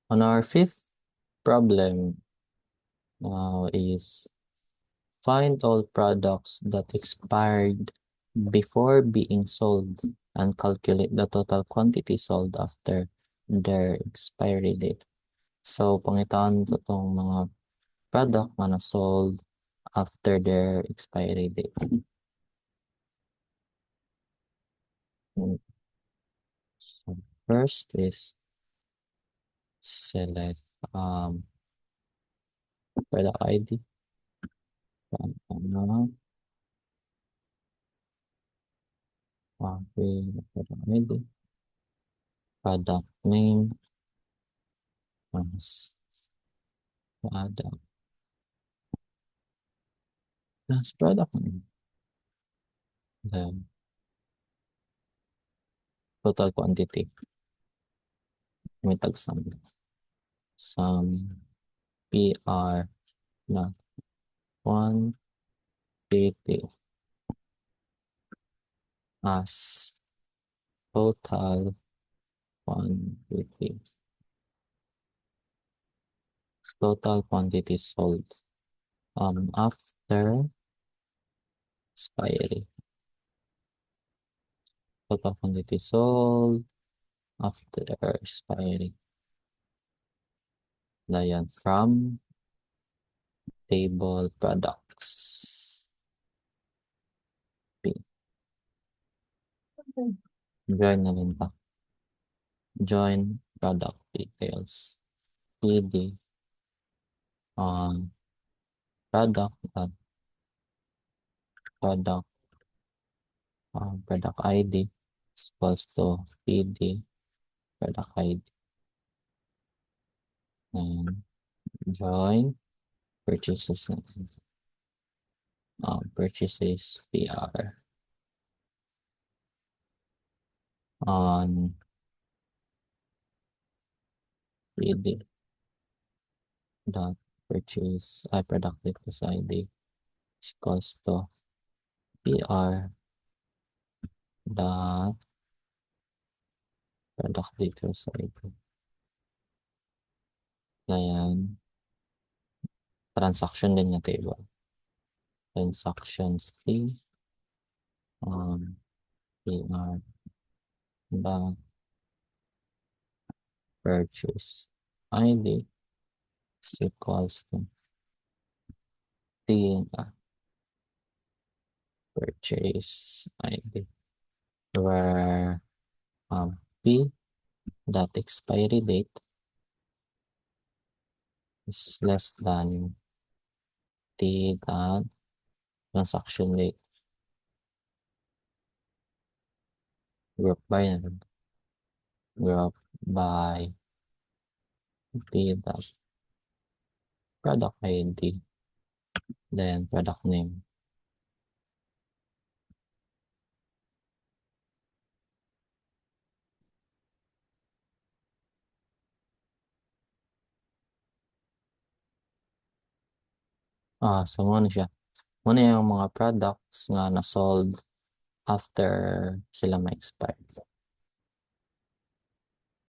On our fifth problem is find all products that expired before being sold and calculate the total quantity sold after their expiry date. So, pangitaan to itong mga product na na-sold after their expiry date. So, first is select product ID from product ID, product name as product plus product name, then total quantity, may tag-sum PR na quantity as total quantity. Total quantity sold after expiry. Total quantity sold after expiry. Ayan, from table products. P. Join na rin pa. Join product details. PD on product at product product ID is equals to PD product ID. And join purchases purchases PR on PD dot purchase product details ID is equals to PR dot product details ID. Ayan. Transaction din yung table. Transactions T PR dot purchase ID is equals to T purchase ID, where P dot expiry date is less than T dot transaction date. Group by group by T dot product ID, then product name. So muna siya. Muna yung mga products nga na-sold after sila ma-expire.